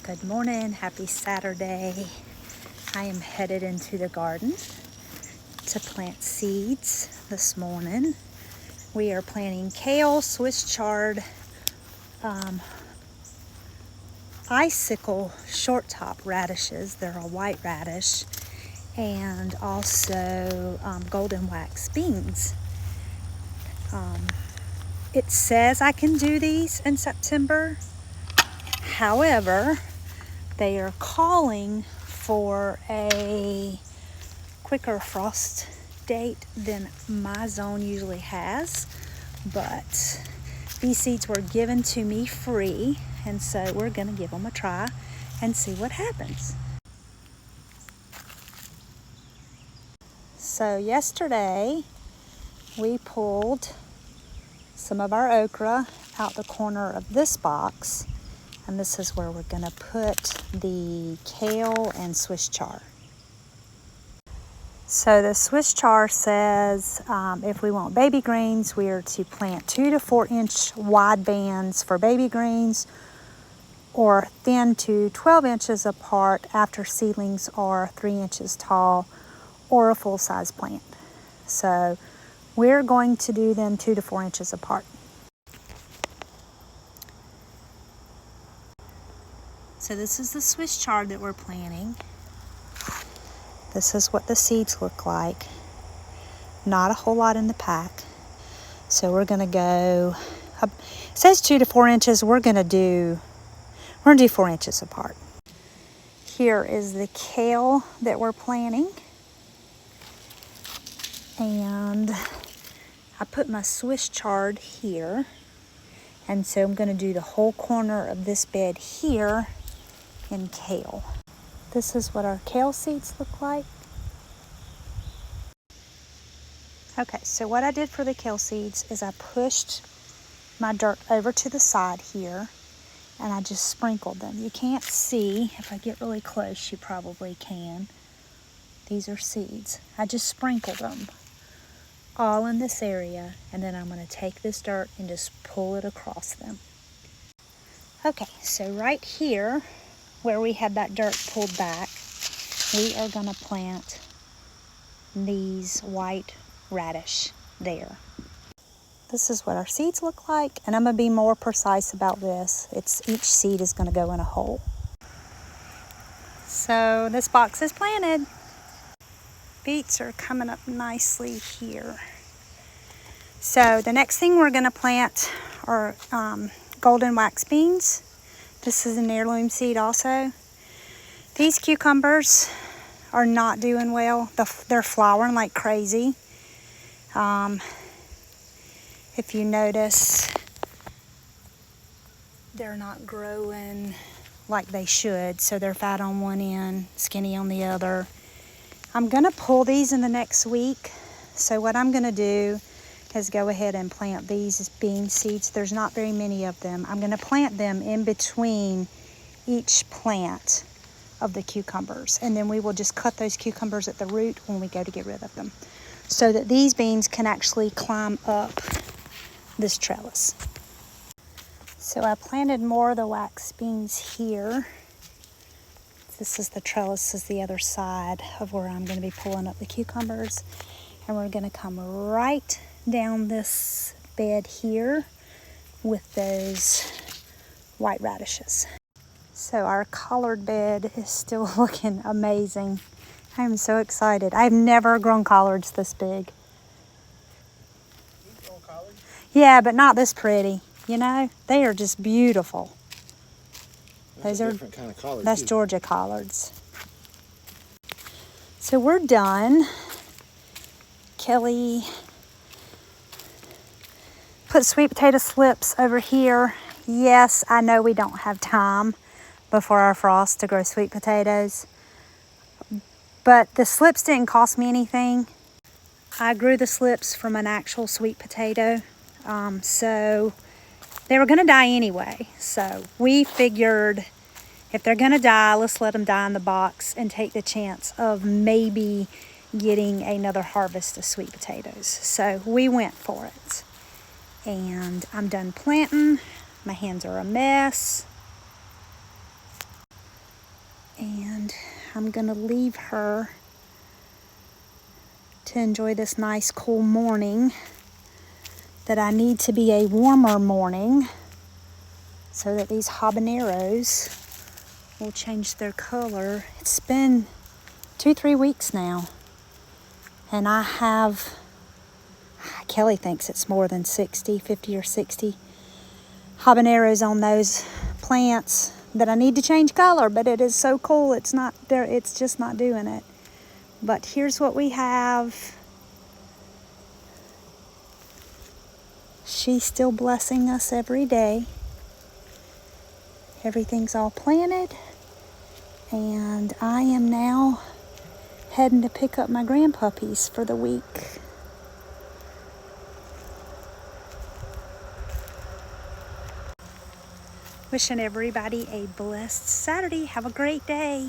Good morning, happy Saturday. I am headed into the garden to plant seeds this morning. We are planting kale, Swiss chard, icicle short top radishes. They're a white radish, and also golden wax beans. It says I can do these in September. However, they are calling for a quicker frost date than my zone usually has, but these seeds were given to me free, and so we're going to give them a try and see what happens. So yesterday we pulled some of our okra out the corner of this box, and this is where we're going to put the kale and Swiss chard. So the Swiss chard says if we want baby greens, we are to plant 2 to 4 inch wide bands for baby greens, or thin to 12 inches apart after seedlings are 3 inches tall, or a full-size plant. So we're going to do them 2 to 4 inches apart. So this is the Swiss chard that we're planting. This is what the seeds look like. Not a whole lot in the pack. So we're gonna go, it says 2 to 4 inches. We're gonna do 4 inches apart. Here is the kale that we're planting. And I put my Swiss chard here. And so I'm gonna do the whole corner of this bed here in kale. This is what our kale seeds look like. Okay, so what I did for the kale seeds is I pushed my dirt over to the side here, and I just sprinkled them. You can't see. If I get really close, you probably can. These are seeds. I just sprinkled them all in this area, and then I'm going to take this dirt and just pull it across them. Okay, so right here, where we had that dirt pulled back, we are going to plant these white radish there. This is what our seeds look like, and I'm going to be more precise about this. Each seed is going to go in a hole. So this box is planted. Beets are coming up nicely here. So the next thing we're going to plant are golden wax beans. This is an heirloom seed also. These cucumbers are not doing well. They're flowering like crazy. If you notice, they're not growing like they should. So they're fat on one end, skinny on the other. I'm going to pull these in the next week. So what I'm going to do is go ahead and plant these bean seeds. There's not very many of them. I'm going to plant them in between each plant of the cucumbers, and then we will just cut those cucumbers at the root when we go to get rid of them, so that these beans can actually climb up this trellis. So I planted more of the wax beans here. This is the trellis, is the other side of where I'm going to be pulling up the cucumbers, and we're going to come right down this bed here with those white radishes. So our collard bed is still looking amazing. I'm so excited. I've never grown collards this big. You've grown collards? Yeah, but not this pretty. You know, they are just beautiful. That's a different kind of collard. That's too. Georgia collards. So we're done. Kelly put sweet potato slips over here. Yes, I know we don't have time before our frost to grow sweet potatoes, but the slips didn't cost me anything. I grew the slips from an actual sweet potato, so they were going to die anyway. So we figured if they're going to die, let's let them die in the box and take the chance of maybe getting another harvest of sweet potatoes. So we went for it. And I'm done planting. My hands are a mess. And I'm gonna leave her to enjoy this nice cool morning that I need to be a warmer morning so that these habaneros will change their color. It's been 2-3 weeks now, and I have, Kelly thinks it's more than 50 or 60 habaneros on those plants that I need to change color, but it is so cool, it's not there, it's just not doing it. But here's what we have. She's still blessing us every day. Everything's all planted, and I am now heading to pick up my grandpuppies for the week. Wishing everybody a blessed Saturday. Have a great day.